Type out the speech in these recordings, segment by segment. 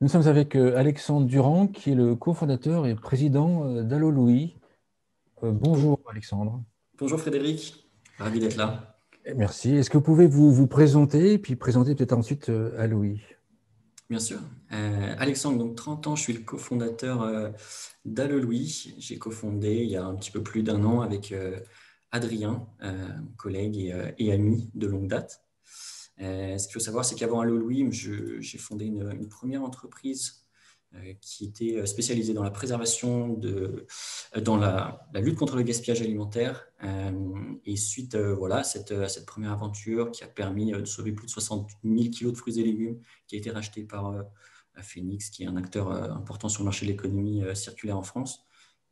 Nous sommes avec Alexandre Durand, qui est le cofondateur et président d'Allo Louis. Bon- Bonjour Alexandre. Bonjour Frédéric, ravi d'être là. Merci. Est-ce que vous pouvez vous présenter, puis présenter peut-être ensuite Allo Louis? Bien sûr. Alexandre, donc 30 ans, je suis le cofondateur d'Allo Louis. J'ai cofondé il y a un petit peu plus d'un an avec Adrien, mon collègue et ami de longue date. Ce qu'il faut savoir, c'est qu'avant Allo Louis, j'ai fondé une première entreprise qui était spécialisée dans la préservation dans la lutte contre le gaspillage alimentaire. Et suite voilà, à cette première aventure qui a permis de sauver plus de 60 000 kilos de fruits et légumes, qui a été racheté par Phoenix, qui est un acteur important sur le marché de l'économie circulaire en France.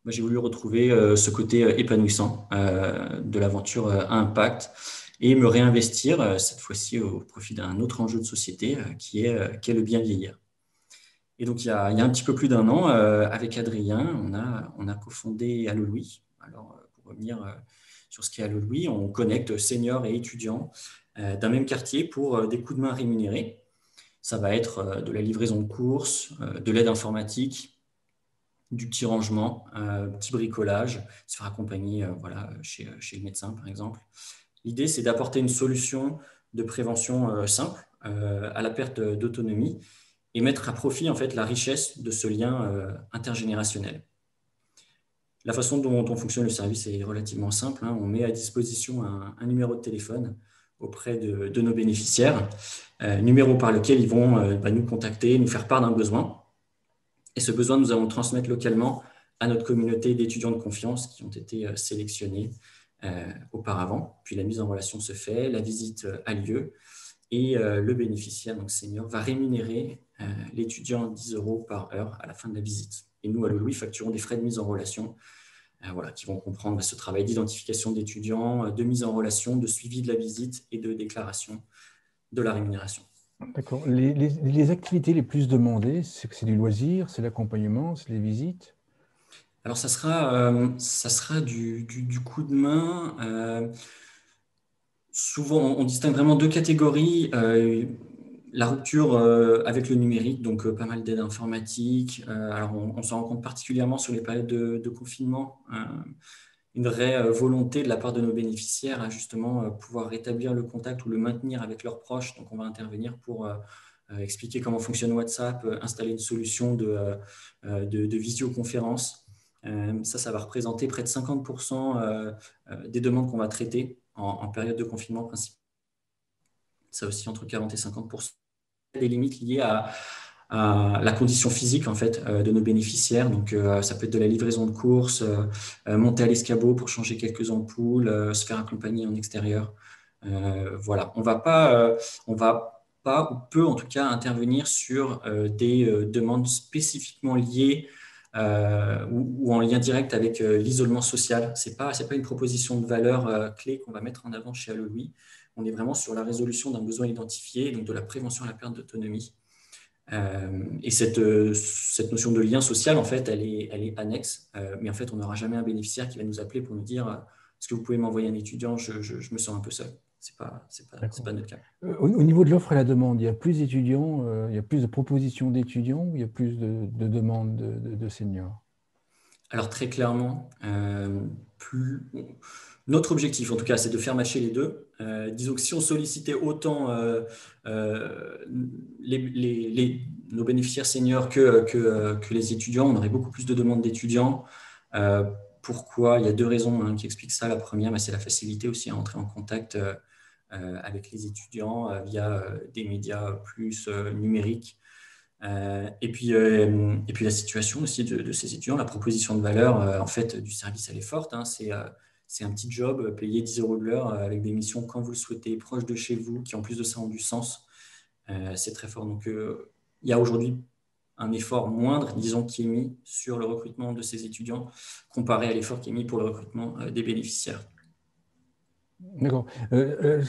Moi, j'ai voulu retrouver ce côté épanouissant de l'aventure à impact et me réinvestir, cette fois-ci au profit d'un autre enjeu de société qui est le bien vieillir. Et donc, il y a un petit peu plus d'un an, avec Adrien, on a cofondé Allo Louis. Alors, pour revenir sur ce qu'est Allo Louis, on connecte seniors et étudiants d'un même quartier pour des coups de main rémunérés. Ça va être de la livraison de courses, de l'aide informatique, du petit rangement, petit bricolage, se faire accompagner voilà, chez le médecin, par exemple. L'idée, c'est d'apporter une solution de prévention simple à la perte d'autonomie et mettre à profit en fait la richesse de ce lien intergénérationnel. La façon dont on fonctionne le service est relativement simple, hein. On met à disposition un numéro de téléphone auprès de nos bénéficiaires, numéro par lequel ils vont nous contacter, nous faire part d'un besoin. Et ce besoin, nous allons le transmettre localement à notre communauté d'étudiants de confiance qui ont été sélectionnés auparavant. Puis la mise en relation se fait, la visite a lieu et le bénéficiaire, donc senior, va rémunérer l'étudiant 10 euros par heure à la fin de la visite. Et nous, à Louis, facturons des frais de mise en relation voilà, qui vont comprendre ce travail d'identification d'étudiants, de mise en relation, de suivi de la visite et de déclaration de la rémunération. D'accord. Les activités les plus demandées, c'est du loisir, c'est l'accompagnement, c'est les visites. Alors, ça sera du coup de main. Souvent, on distingue vraiment deux catégories. La rupture avec le numérique, donc pas mal d'aide informatique. Alors, on s'en rend compte particulièrement sur les périodes de confinement. Une vraie volonté de la part de nos bénéficiaires à justement pouvoir rétablir le contact ou le maintenir avec leurs proches. Donc, on va intervenir pour expliquer comment fonctionne WhatsApp, installer une solution de visioconférence. Ça va représenter près de 50% des demandes qu'on va traiter en période de confinement principal. Ça aussi entre 40 et 50%. Des limites liées à la condition physique en fait de nos bénéficiaires. Donc ça peut être de la livraison de courses, monter à l'escabeau pour changer quelques ampoules, se faire accompagner en extérieur. Voilà, on va pas ou peu en tout cas intervenir sur des demandes spécifiquement liées ou en lien direct avec l'isolement social. C'est pas une proposition de valeur clé qu'on va mettre en avant chez Allo Louis. On est vraiment sur la résolution d'un besoin identifié, donc de la prévention à la perte d'autonomie. Et cette notion de lien social, en fait, elle est annexe. Mais en fait, on n'aura jamais un bénéficiaire qui va nous appeler pour nous dire est-ce que vous pouvez m'envoyer un étudiant, je me sens un peu seul. C'est D'accord. pas notre cas. Au niveau de l'offre et la demande, il y a plus d'étudiants, il y a plus de propositions d'étudiants ou il y a plus de demandes de seniors? Alors, très clairement, notre objectif, en tout cas, c'est de faire matcher les deux. Disons que si on sollicitait autant euh, nos bénéficiaires seniors que les étudiants, on aurait beaucoup plus de demandes d'étudiants. Euh, Pourquoi? Il y a deux raisons hein, qui expliquent ça. La première, bah, c'est la facilité aussi à entrer en contact avec les étudiants via des médias plus numériques. Et puis la situation aussi de ces étudiants, la proposition de valeur en fait, du service, elle est forte. Hein. C'est un petit job payé 10 euros de l'heure avec des missions quand vous le souhaitez, proche de chez vous, qui en plus de ça ont du sens. C'est très fort. Donc, il y a aujourd'hui un effort moindre, disons, qui est mis sur le recrutement de ces étudiants comparé à l'effort qui est mis pour le recrutement des bénéficiaires. D'accord.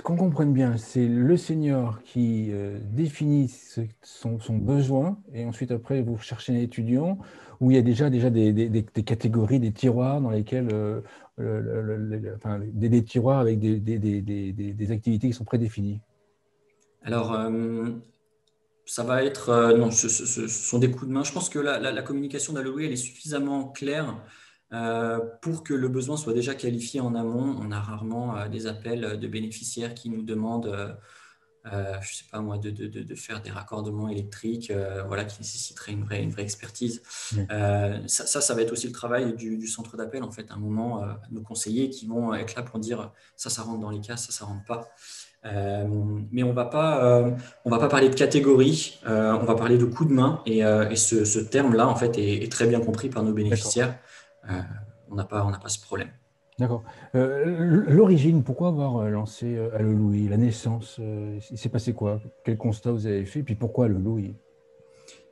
Qu'on comprenne bien, c'est le senior qui définit son besoin et ensuite après vous cherchez un étudiant où il y a déjà des catégories, des tiroirs dans lesquels, enfin, des tiroirs avec des activités qui sont prédéfinies. Alors, Ça va être, non, ce sont des coups de main. Je pense que la communication d'Alloé, elle est suffisamment claire pour que le besoin soit déjà qualifié en amont. On a rarement des appels de bénéficiaires qui nous demandent, je sais pas moi, de faire des raccordements électriques, voilà, qui nécessiteraient une vraie expertise. Oui. Ça va être aussi le travail du centre d'appel, en fait, à un moment, nos conseillers qui vont être là pour dire ça rentre dans les cases, ça rentre pas. Mais on va pas parler de catégorie, on va parler de coup de main et ce terme-là en fait est très bien compris par nos D'accord. bénéficiaires. Euh, on n'a pas ce problème. D'accord. L'origine, pourquoi avoir lancé Allô Louis, la naissance, il s'est passé quoi? Quel constat vous avez fait? Puis pourquoi Allô Louis?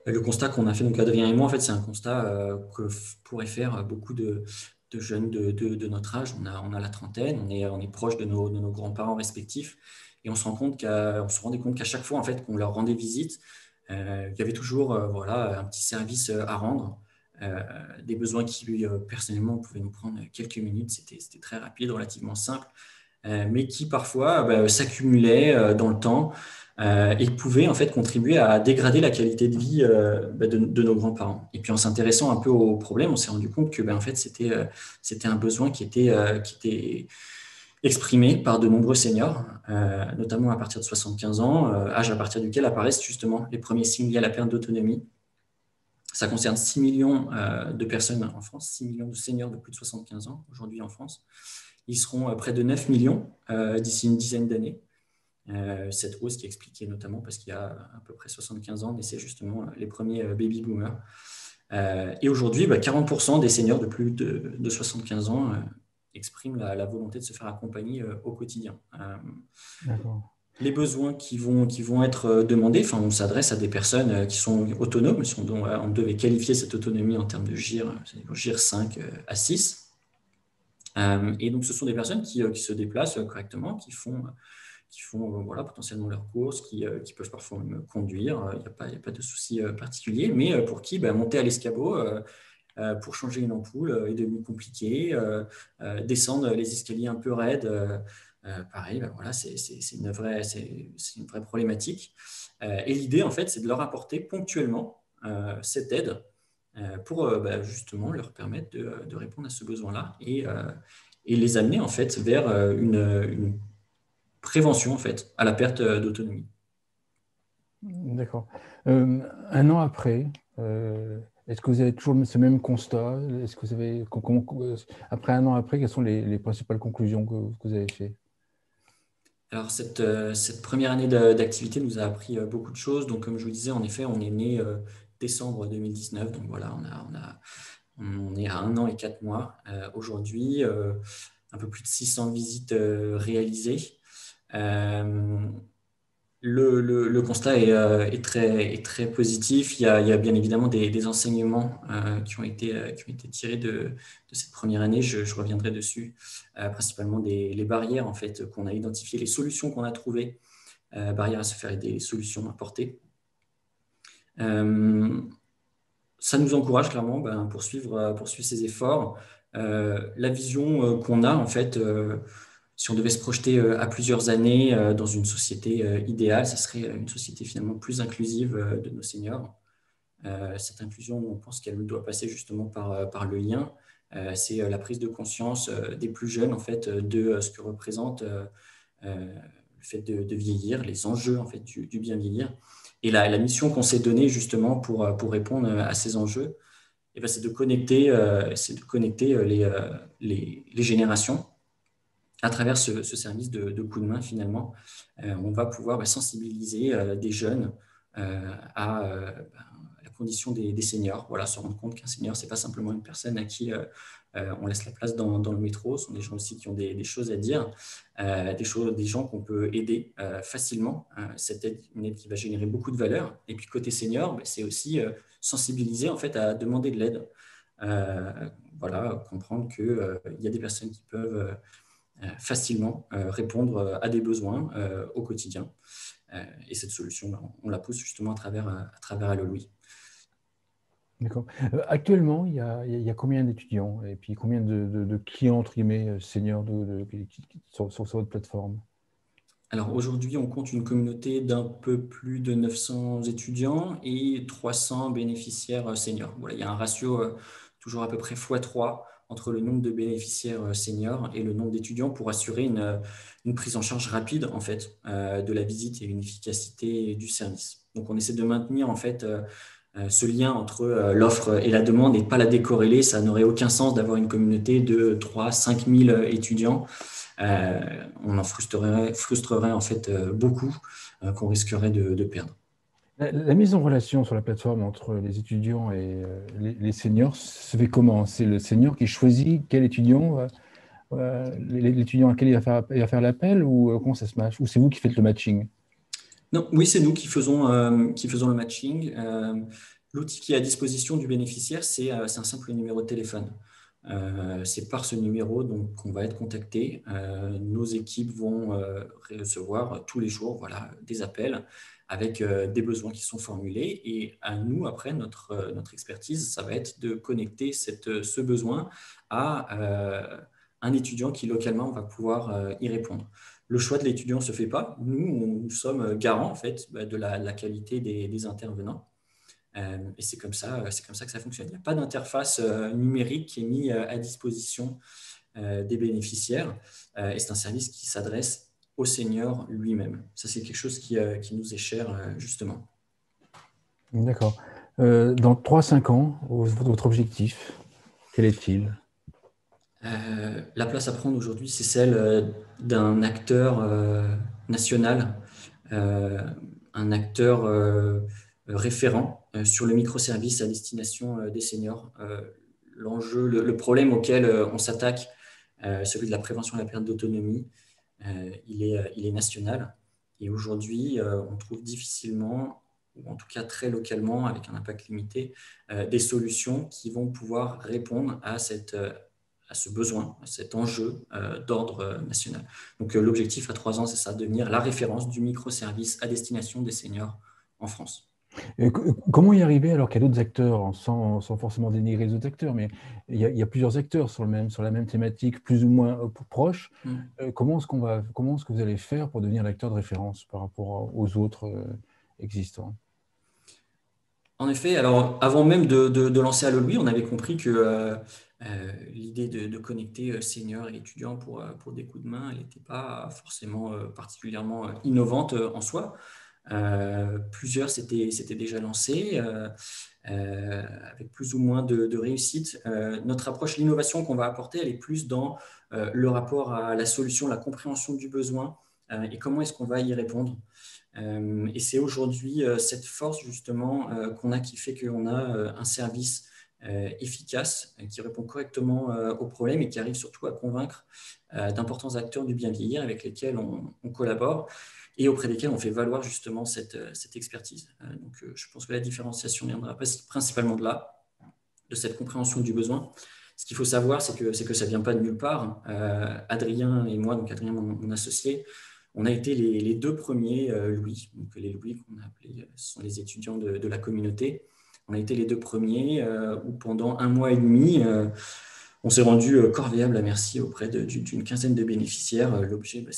Le constat qu'on a fait, donc Adrien et moi, en fait, c'est un constat que pourraient faire beaucoup de jeunes de notre âge. On a la trentaine, on est proche de nos grands-parents respectifs, et on se rendait compte qu'à chaque fois, en fait, qu'on leur rendait visite, il y avait toujours voilà, un petit service à rendre, euh, des besoins qui, personnellement, pouvaient nous prendre quelques minutes. C'était très rapide, relativement simple, mais qui parfois s'accumulaient dans le temps et pouvaient en fait contribuer à dégrader la qualité de vie de nos grands-parents. Et puis en s'intéressant un peu au problème, on s'est rendu compte que en fait, c'était un besoin qui était exprimé par de nombreux seniors, notamment à partir de 75 ans, âge à partir duquel apparaissent justement les premiers signes liés à la perte d'autonomie. Ça concerne 6 millions de personnes en France, 6 millions de seniors de plus de 75 ans aujourd'hui en France. Ils seront près de 9 millions d'ici une dizaine d'années. Cette hausse qui est expliquée notamment parce qu'il y a à peu près 75 ans naissaient justement les premiers baby boomers. Et aujourd'hui, 40% des seniors de plus de 75 ans expriment la volonté de se faire accompagner au quotidien. D'accord. Les besoins qui vont être demandés, enfin, on s'adresse à des personnes qui sont autonomes, si on devait qualifier cette autonomie en termes de GIR, GIR 5 à 6. Et donc, ce sont des personnes qui se déplacent correctement, qui font voilà, potentiellement leurs courses, qui peuvent parfois même conduire. Il y a pas de souci particulier, mais pour qui monter à l'escabeau pour changer une ampoule est devenu compliqué, descendre les escaliers un peu raides, pareil, voilà, c'est une vraie problématique. Et l'idée, en fait, c'est de leur apporter ponctuellement cette aide pour justement leur permettre de répondre à ce besoin-là et les amener en fait vers une prévention en fait à la perte d'autonomie. D'accord. Un an après, est-ce que vous avez toujours ce même constat? Est-ce que vous avez, après un an après, quelles sont les principales conclusions que vous avez faites? Alors cette première année d'activité nous a appris beaucoup de choses. Donc comme je vous disais, en effet, on est né décembre 2019. Donc voilà, on est à un an et 4 mois aujourd'hui, un peu plus de 600 visites réalisées. Euh, le constat est très positif. Il y a bien évidemment des enseignements qui ont été tirés de cette première année. Je reviendrai dessus, principalement les barrières en fait, qu'on a identifiées, les solutions qu'on a trouvées, barrières à se faire aider, les solutions apportées. Ça nous encourage clairement à poursuivre ces efforts. La vision qu'on a en fait, si on devait se projeter à plusieurs années dans une société idéale, ce serait une société finalement plus inclusive de nos seniors. Cette inclusion, on pense qu'elle doit passer justement par le lien. C'est la prise de conscience des plus jeunes en fait de ce que représente le fait de vieillir, les enjeux en fait du bien vieillir. Et la mission qu'on s'est donnée justement pour répondre à ces enjeux, eh ben, c'est de connecter les générations à travers ce service de coup de main, finalement. On va pouvoir sensibiliser des jeunes à la condition des seniors. Voilà, se rendre compte qu'un senior, ce n'est pas simplement une personne à qui on laisse la place dans le métro. Ce sont des gens aussi qui ont des choses à dire, des gens qu'on peut aider facilement. Cette aide, une aide qui va générer beaucoup de valeur. Et puis, côté senior, c'est aussi sensibiliser en fait, à demander de l'aide. Voilà, comprendre qu'il y a des personnes qui peuvent facilement répondre à des besoins au quotidien. Et cette solution, on la pousse justement à travers Allo Louis. D'accord. Actuellement, il y a combien d'étudiants et puis combien de clients, entre guillemets, seniors sur votre plateforme? Alors aujourd'hui, on compte une communauté d'un peu plus de 900 étudiants et 300 bénéficiaires seniors. Voilà, il y a un ratio toujours à peu près x3 entre le nombre de bénéficiaires seniors et le nombre d'étudiants pour assurer une prise en charge rapide en fait, de la visite et une efficacité du service. Donc on essaie de maintenir en fait, ce lien entre l'offre et la demande et pas la décorréler. Ça n'aurait aucun sens d'avoir une communauté de 3 000 à 5 000 étudiants. On en frustrerait en fait beaucoup qu'on risquerait de perdre. La mise en relation sur la plateforme entre les étudiants et les seniors se fait comment? C'est le senior qui choisit quel étudiant, l'étudiant à quel il va faire l'appel ou comment ça se match? Ou c'est vous qui faites le matching? Non, oui, c'est nous qui faisons le matching. L'outil qui est à disposition du bénéficiaire, c'est un simple numéro de téléphone. C'est par ce numéro donc, qu'on va être contacté. Nos équipes vont recevoir tous les jours voilà, des appels avec des besoins qui sont formulés. Et à nous, après, notre expertise, ça va être de connecter ce besoin à un étudiant qui localement va pouvoir y répondre. Le choix de l'étudiant ne se fait pas. Nous sommes garants en fait, de la qualité des intervenants. Et c'est comme ça que ça fonctionne. Il n'y a pas d'interface numérique qui est mise à disposition des bénéficiaires. Et c'est un service qui s'adresse au senior lui-même. Ça, c'est quelque chose qui nous est cher, justement. D'accord. Dans 3 à 5 ans, votre objectif, quel est-il? La place à prendre aujourd'hui, c'est celle d'un acteur national, euh, un acteur référent sur le microservice à destination des seniors. L'enjeu, le problème auquel on s'attaque, celui de la prévention de la perte d'autonomie, il est national. Et aujourd'hui, on trouve difficilement, ou en tout cas très localement, avec un impact limité, des solutions qui vont pouvoir répondre à ce besoin, à cet enjeu d'ordre national. Donc l'objectif à 3 ans, c'est ça, devenir la référence du microservice à destination des seniors en France. Comment y arriver alors qu'il y a d'autres acteurs, sans forcément dénigrer les autres acteurs, mais il y a plusieurs acteurs sur la même thématique, plus ou moins proches. Mm. Comment est-ce que vous allez faire pour devenir l'acteur de référence par rapport aux autres existants? En effet, alors avant même de lancer Allo Louis, on avait compris que l'idée de connecter seniors et étudiants pour des coups de main, elle n'était pas forcément particulièrement innovante en soi. Plusieurs s'étaient déjà lancés avec plus ou moins de réussite. Notre approche, l'innovation qu'on va apporter, elle est plus dans le rapport à la solution, la compréhension du besoin et comment est-ce qu'on va y répondre. Et c'est aujourd'hui cette force justement qu'on a qui fait qu'on a un service efficace qui répond correctement aux problèmes et qui arrive surtout à convaincre d'importants acteurs du bien vieillir avec lesquels on collabore et auprès desquels on fait valoir justement cette expertise. Donc je pense que la différenciation viendra principalement de là, de cette compréhension du besoin. Ce qu'il faut savoir, c'est que ça ne vient pas de nulle part. Adrien et moi, donc Adrien, mon associé, on a été les deux premiers Louis. Donc les Louis qu'on a appelés, ce sont les étudiants de la communauté. On a été les deux premiers où pendant 1 mois et demi, on s'est rendu corvéable à merci auprès d'une quinzaine de bénéficiaires. L'objectif,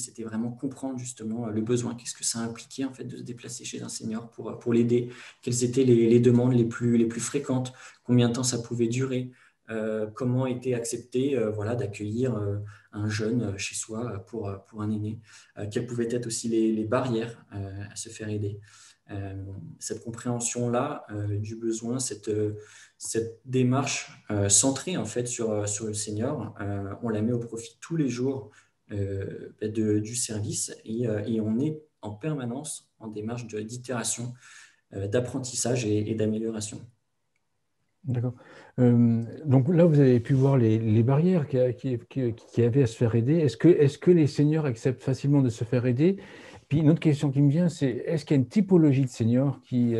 c'était vraiment comprendre justement le besoin. Qu'est-ce que ça impliquait en fait de se déplacer chez un senior pour l'aider? Quelles étaient les demandes les plus fréquentes? Combien de temps ça pouvait durer? Comment était accepté voilà, d'accueillir un jeune chez soi pour un aîné? Quelles pouvaient être aussi les barrières à se faire aider? Cette compréhension-là du besoin, cette démarche centrée en fait sur le senior, on la met au profit tous les jours du service et on est en permanence en démarche d'itération, d'apprentissage et d'amélioration. D'accord. Donc là, vous avez pu voir les barrières qu'il y avait à se faire aider. Est-ce que les seniors acceptent facilement de se faire aider? Puis une autre question qui me vient, c'est est-ce qu'il y a une typologie de seniors qui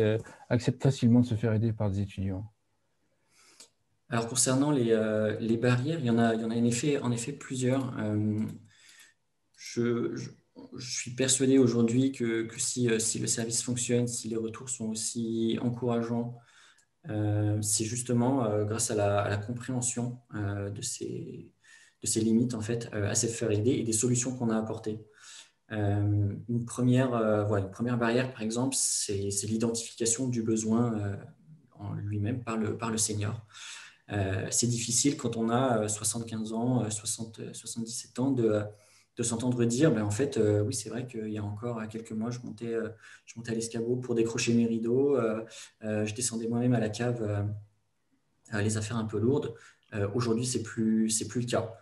acceptent facilement de se faire aider par des étudiants? Alors concernant les barrières, il y en a en effet plusieurs. Je, je- je suis persuadé aujourd'hui que si le service fonctionne, si les retours sont aussi encourageants, c'est justement grâce à la compréhension de ces limites, en fait, à se faire aider et des solutions qu'on a apportées. Une première barrière, par exemple, c'est l'identification du besoin en lui-même par le senior. C'est difficile quand on a 75 ans, 77 ans de s'entendre dire, ben, en fait, oui, c'est vrai qu'il y a encore quelques mois, je montais à l'escabeau pour décrocher mes rideaux, je descendais moi-même à la cave les affaires un peu lourdes. Aujourd'hui, c'est plus le cas.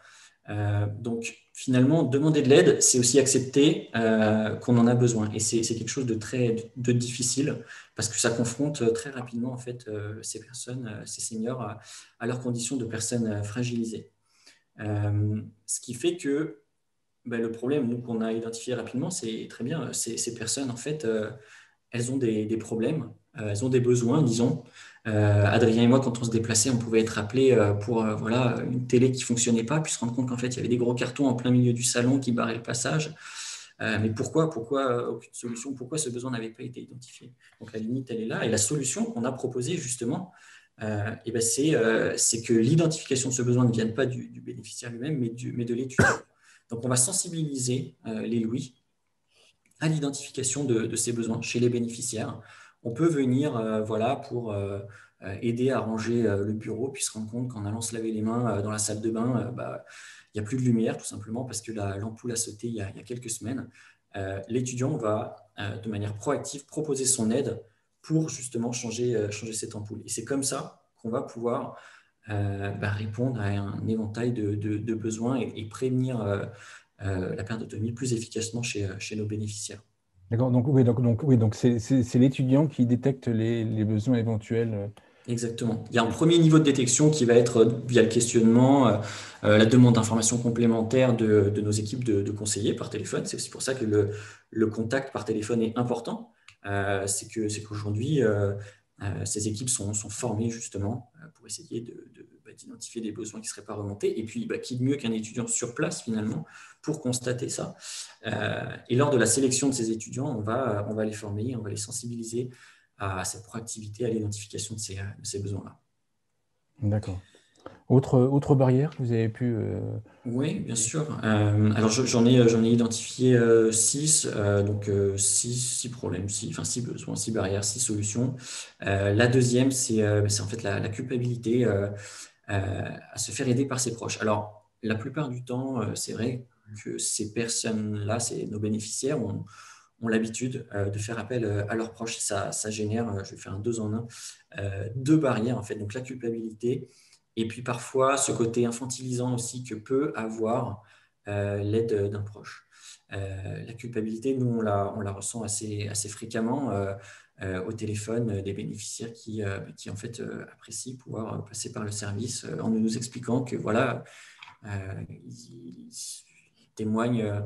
Donc, finalement, demander de l'aide, c'est aussi accepter qu'on en a besoin. Et c'est quelque chose de difficile parce que ça confronte très rapidement en fait, ces personnes, ces seniors, à leurs conditions de personnes fragilisées. Ce qui fait que ben, le problème, nous, qu'on a identifié rapidement, c'est très bien, ces personnes, en fait, elles ont des problèmes, elles ont des besoins, disons. Adrien et moi, quand on se déplaçait, on pouvait être appelé pour voilà, une télé qui ne fonctionnait pas, puis se rendre compte qu'en fait, il y avait des gros cartons en plein milieu du salon qui barraient le passage. Mais pourquoi aucune solution? Pourquoi ce besoin n'avait pas été identifié? Donc la limite, elle est là. Et la solution qu'on a proposée, justement, eh ben c'est que l'identification de ce besoin ne vienne pas du bénéficiaire lui-même, mais de l'étudiant. Donc on va sensibiliser les Louis à l'identification de ces besoins chez les bénéficiaires. On peut venir voilà, pour aider à ranger le bureau, puis se rendre compte qu'en allant se laver les mains dans la salle de bain, bah, il n'y a plus de lumière, tout simplement parce que l'ampoule a sauté il y a quelques semaines. L'étudiant va, de manière proactive, proposer son aide pour justement changer cette ampoule. Et c'est comme ça qu'on va pouvoir bah, répondre à un éventail de besoins et prévenir la perte d'autonomie plus efficacement chez nos bénéficiaires. D'accord, donc c'est l'étudiant qui détecte les besoins éventuels. Exactement. Il y a un premier niveau de détection qui va être via le questionnement, la demande d'informations complémentaires de nos équipes de conseillers par téléphone. C'est aussi pour ça que le contact par téléphone est important. C'est qu'aujourd'hui, ces équipes sont formées justement pour essayer d'identifier des besoins qui ne seraient pas remontés. Et puis, bah, qui de mieux qu'un étudiant sur place finalement pour constater ça. Et lors de la sélection de ces étudiants, on va les former, on va les sensibiliser à cette proactivité, à l'identification de ces besoins-là. D'accord. Autre barrière que vous avez pu Oui, bien identifier? sûr. Alors j'en ai identifié six, donc six problèmes, enfin six besoins, six barrières, six solutions. La deuxième, c'est en fait la culpabilité à se faire aider par ses proches. Alors la plupart du temps, c'est vrai que ces personnes-là, c'est nos bénéficiaires, ont l'habitude de faire appel à leurs proches. Ça génère, je vais faire un deux en un, deux barrières en fait. Donc la culpabilité et puis parfois ce côté infantilisant aussi que peut avoir l'aide d'un proche. La culpabilité, nous, on la ressent assez fréquemment au téléphone des bénéficiaires qui en fait apprécient pouvoir passer par le service en nous expliquant que voilà, ils témoignent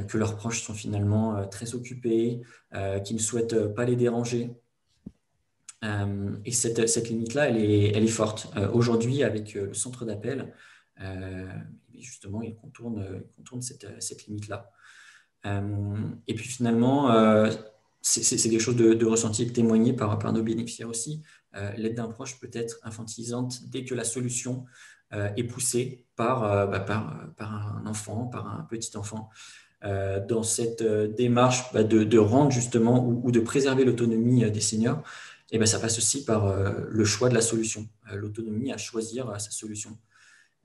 que leurs proches sont finalement très occupés, qui ne souhaitent pas les déranger. Et cette limite-là, elle est forte. Aujourd'hui, avec le centre d'appel, justement, il contourne cette limite-là. Et puis finalement, c'est quelque chose de ressenti et de témoigné par nos bénéficiaires aussi. L'aide d'un proche peut être infantilisante dès que la solution est poussée par un enfant, par un petit enfant. Dans cette démarche de rendre justement ou de préserver l'autonomie des seniors, et ben, ça passe aussi par le choix de la solution, l'autonomie à choisir sa solution.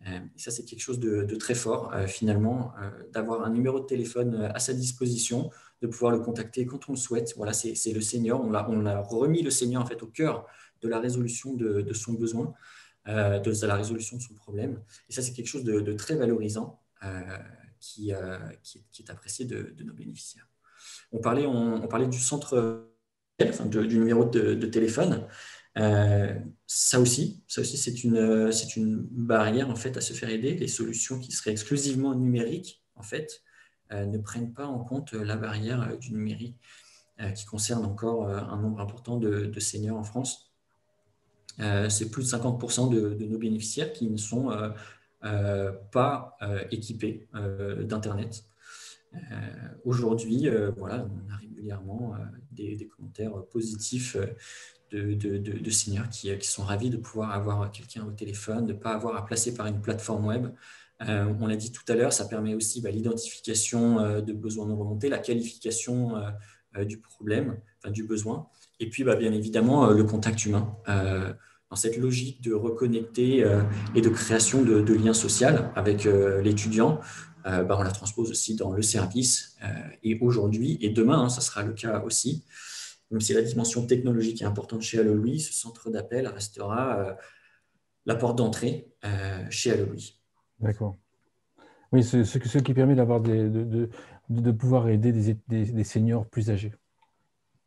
Et ça, c'est quelque chose de très fort, finalement, d'avoir un numéro de téléphone à sa disposition, de pouvoir le contacter quand on le souhaite. Voilà, c'est le senior. On a remis le senior en fait, au cœur de la résolution de son besoin, de la résolution de son problème. Et ça, c'est quelque chose de très valorisant qui est apprécié de nos bénéficiaires. On parlait du centre, enfin, du numéro de téléphone. Ça aussi c'est une barrière en fait à se faire aider. Les solutions qui seraient exclusivement numériques en fait ne prennent pas en compte la barrière du numérique qui concerne encore un nombre important de seniors en France. C'est plus de 50% de nos bénéficiaires qui ne sont pas équipés d'Internet. Aujourd'hui, voilà, on a régulièrement des commentaires positifs de seniors qui sont ravis de pouvoir avoir quelqu'un au téléphone, de ne pas avoir à passer par une plateforme web On l'a dit tout à l'heure, ça permet aussi l'identification de besoins non remontés, la qualification du problème, enfin, du besoin, et puis bien évidemment le contact humain. Dans cette logique de reconnecter et de création de liens sociaux avec l'étudiant, on la transpose aussi dans le service. Et aujourd'hui et demain, ça sera le cas aussi. Même si la dimension technologique est importante chez Allo Louis, ce centre d'appel restera la porte d'entrée chez Allo Louis. D'accord. Oui, ce qui permet d'avoir de pouvoir aider des seniors plus âgés.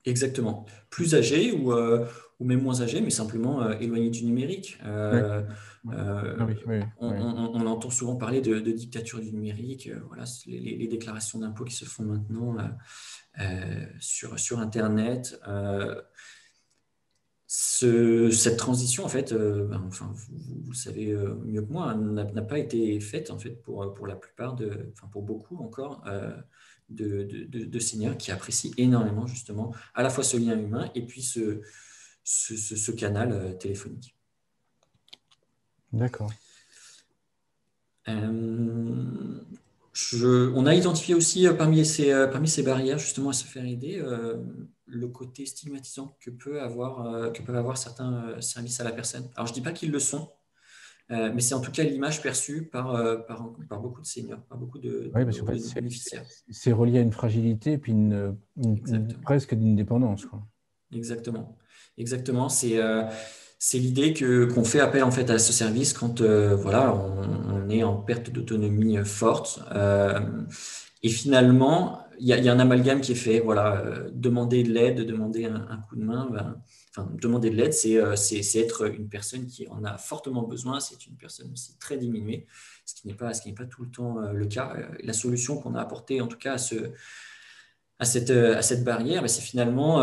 Exactement. Plus âgés ou même moins âgés, mais simplement éloignés du numérique. Oui. Oui. Ah oui, oui, oui. On entend souvent parler de dictature du numérique. Voilà, c'est les déclarations d'impôts qui se font maintenant sur Internet. Cette transition, en fait, enfin, vous le savez mieux que moi, hein, n'a pas été faite en fait pour la plupart enfin pour beaucoup encore de seniors qui apprécient énormément justement à la fois ce lien humain et puis ce canal téléphonique. D'accord. On a identifié aussi parmi ces barrières justement à se faire aider le côté stigmatisant que peuvent avoir certains services à la personne. Alors je dis pas qu'ils le sont, mais c'est en tout cas l'image perçue par beaucoup de seniors, par beaucoup Oui, parce qu'en fait, de bénéficiaires. c'est relié à une fragilité et puis Exactement. presque d'une dépendance, quoi. Exactement. Exactement. C'est l'idée qu'on fait appel en fait à ce service quand voilà, on est en perte d'autonomie forte. Et finalement, il y a un amalgame qui est fait. Voilà, demander de l'aide, demander un coup de main, enfin, demander de l'aide, c'est être une personne qui en a fortement besoin. C'est une personne aussi très diminuée, ce qui n'est pas tout le temps le cas. La solution qu'on a apportée, en tout cas à cette barrière, c'est finalement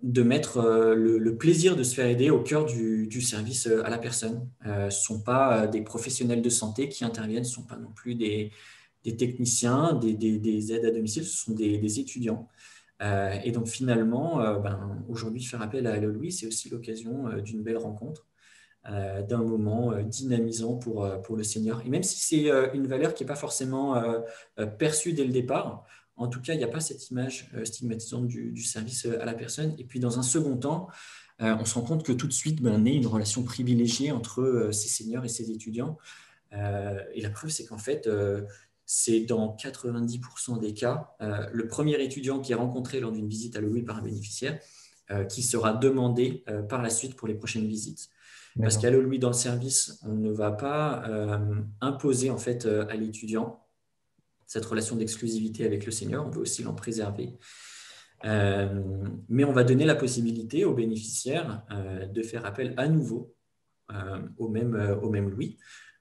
de mettre le plaisir de se faire aider au cœur du service à la personne. Ce ne sont pas des professionnels de santé qui interviennent, ce ne sont pas non plus des techniciens, des aides à domicile, ce sont des étudiants. Et donc finalement, aujourd'hui, faire appel à Allo Louis, c'est aussi l'occasion d'une belle rencontre, d'un moment dynamisant pour le senior. Et même si c'est une valeur qui n'est pas forcément perçue dès le départ, en tout cas, il n'y a pas cette image stigmatisante du service à la personne. Et puis, dans un second temps, on se rend compte que tout de suite, naît une relation privilégiée entre ces seniors et ces étudiants. Et la preuve, c'est qu'en fait, c'est dans 90% des cas, le premier étudiant qui est rencontré lors d'une visite à l'OI par un bénéficiaire qui sera demandé par la suite pour les prochaines visites. Parce qu'à l'OI dans le service, on ne va pas imposer en fait à l'étudiant cette relation d'exclusivité avec le senior, on veut aussi l'en préserver. Mais on va donner la possibilité aux bénéficiaires de faire appel à nouveau au même Louis.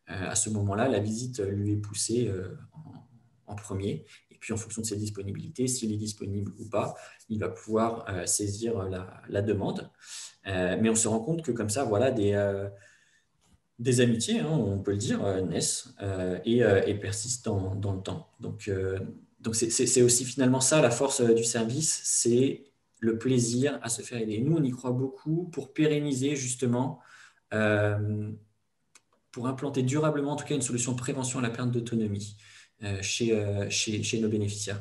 À ce moment-là, la visite lui est poussée en premier. Et puis, en fonction de ses disponibilités, s'il est disponible ou pas, il va pouvoir saisir la demande. Mais on se rend compte que comme ça, voilà, des amitiés, hein, on peut le dire, naissent et persistent dans le temps. Donc c'est aussi finalement ça, la force du service, c'est le plaisir à se faire aider. Nous, on y croit beaucoup pour pérenniser justement, pour implanter durablement, en tout cas, une solution de prévention à la perte d'autonomie chez nos bénéficiaires.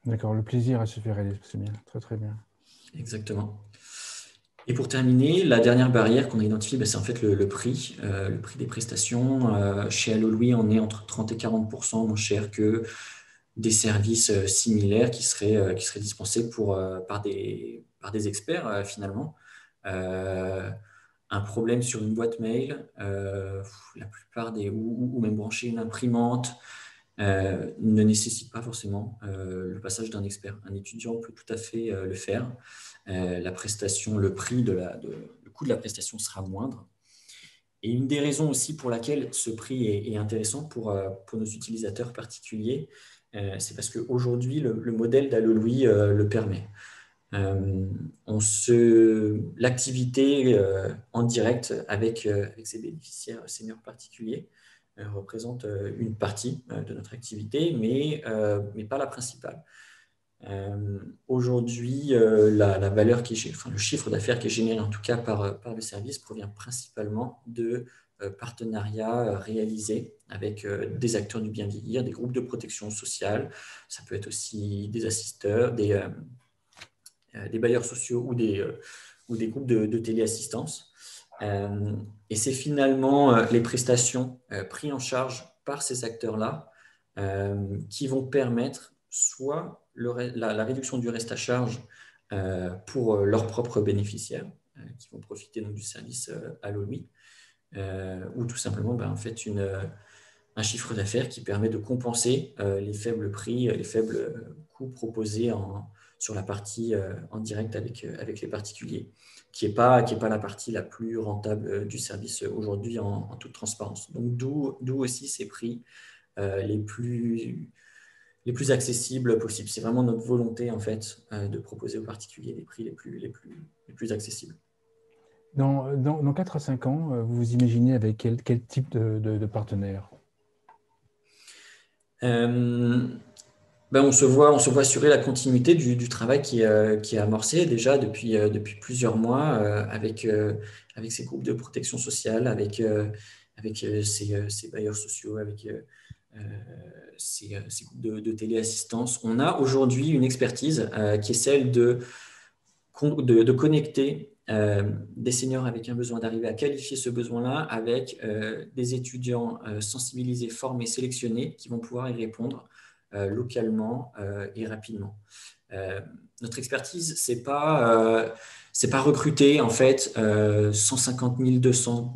D'accord, le plaisir à se faire aider, c'est bien, très très bien. Exactement. Et pour terminer, la dernière barrière qu'on a identifiée, c'est en fait le prix des prestations. Chez Allo Louis, on est entre 30 et 40% moins cher que des services similaires qui seraient dispensés par des experts finalement. Un problème sur une boîte mail, la plupart ou même brancher une imprimante, ne nécessite pas forcément le passage d'un expert. Un étudiant peut tout à fait le faire. La prestation, le coût de la prestation sera moindre. Et une des raisons aussi pour laquelle ce prix est intéressant pour nos utilisateurs particuliers, c'est parce qu'aujourd'hui, le modèle d'Allo Louis le permet. L'activité en direct avec ces bénéficiaires seniors particuliers représente une partie de notre activité, mais pas la principale. Aujourd'hui, la valeur le chiffre d'affaires qui est généré en tout cas par le service provient principalement de partenariats réalisés avec des acteurs du bien vieillir, des groupes de protection sociale. Ça peut être aussi des assisteurs, des bailleurs sociaux ou des groupes de téléassistance. Et c'est finalement les prestations prises en charge par ces acteurs-là qui vont permettre soit la réduction du reste à charge pour leurs propres bénéficiaires qui vont profiter donc, du service Allo Louis, ou tout simplement en fait, un chiffre d'affaires qui permet de compenser les faibles prix, les faibles coûts proposés sur la partie en direct avec les particuliers, qui n'est pas la partie la plus rentable du service aujourd'hui en toute transparence. Donc, d'où aussi ces prix les plus accessibles possibles. C'est vraiment notre volonté en fait de proposer aux particuliers les prix les plus accessibles. Dans 4 à 5 ans, vous vous imaginez avec quel type de partenaire? On se voit assurer la continuité du travail qui est amorcé déjà depuis plusieurs mois avec ces groupes de protection sociale, avec ces bailleurs sociaux, avec ces groupes de téléassistance. On a aujourd'hui une expertise qui est celle de connecter des seniors avec un besoin, d'arriver à qualifier ce besoin-là avec des étudiants sensibilisés, formés, sélectionnés qui vont pouvoir y répondre localement et rapidement. Notre expertise, c'est pas recruter en fait 150 000, 200,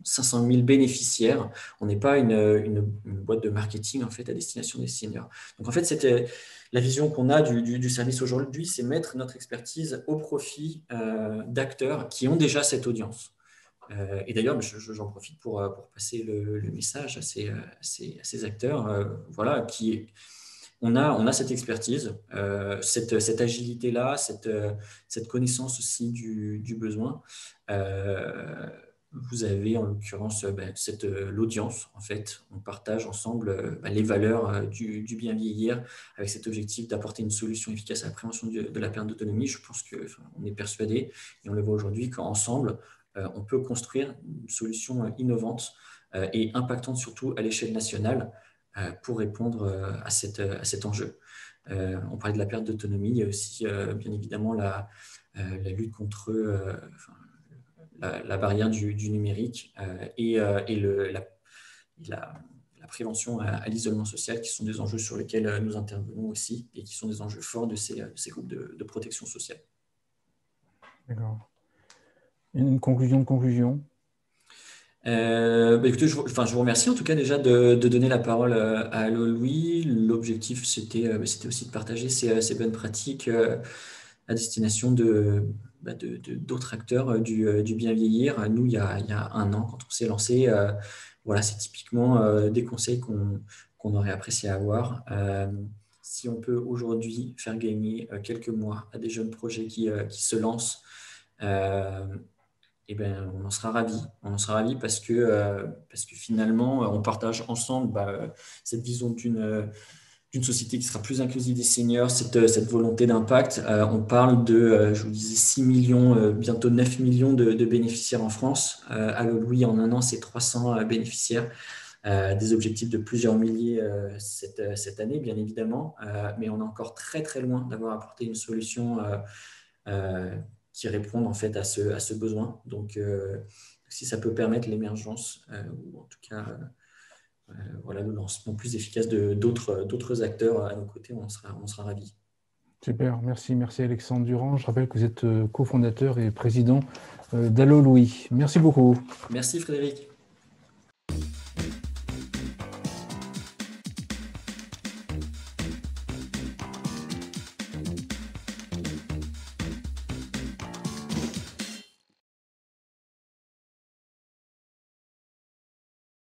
500 000 bénéficiaires. On n'est pas une boîte de marketing en fait à destination des seniors. Donc en fait, c'était la vision qu'on a du service aujourd'hui, c'est mettre notre expertise au profit d'acteurs qui ont déjà cette audience. Et d'ailleurs, j'en profite pour passer le message à ces acteurs, voilà, on a cette expertise, cette agilité-là, cette connaissance aussi du besoin. Vous avez en l'occurrence l'audience, en fait. On partage ensemble les valeurs du bien vieillir avec cet objectif d'apporter une solution efficace à la prévention de la perte d'autonomie. Je pense qu'on est persuadé, et on le voit aujourd'hui, qu'ensemble, on peut construire une solution innovante et impactante surtout à l'échelle nationale pour répondre à cet enjeu. On parlait de la perte d'autonomie, il y a aussi bien évidemment la lutte contre la barrière du numérique et la prévention à l'isolement social, qui sont des enjeux sur lesquels nous intervenons aussi et qui sont des enjeux forts de ces groupes de protection sociale. D'accord. Une conclusion de conclusion? Écoutez, je vous remercie en tout cas déjà de donner la parole à Allo Louis. L'objectif, c'était aussi de partager ces bonnes pratiques à destination d'autres acteurs du bien vieillir. Nous, il y a un an, quand on s'est lancé, voilà, c'est typiquement des conseils qu'on aurait apprécié avoir. Si on peut aujourd'hui faire gagner quelques mois à des jeunes projets qui se lancent, on en sera ravis. On en sera ravis parce que finalement, on partage ensemble cette vision d'une société qui sera plus inclusive des seniors, cette volonté d'impact. On parle je vous disais, 6 millions, bientôt 9 millions de bénéficiaires en France. Allo Louis, en un an, c'est 300 bénéficiaires. Des objectifs de plusieurs milliers cette année, bien évidemment. Mais on est encore très, très loin d'avoir apporté une solution qui répondent en fait à ce besoin. Donc, si ça peut permettre l'émergence ou en tout cas voilà, le lancement plus efficace d'autres acteurs à nos côtés, on sera ravis. Super, merci Alexandre Durand. Je rappelle que vous êtes cofondateur et président d'Allo Louis. Merci beaucoup. Merci Frédéric.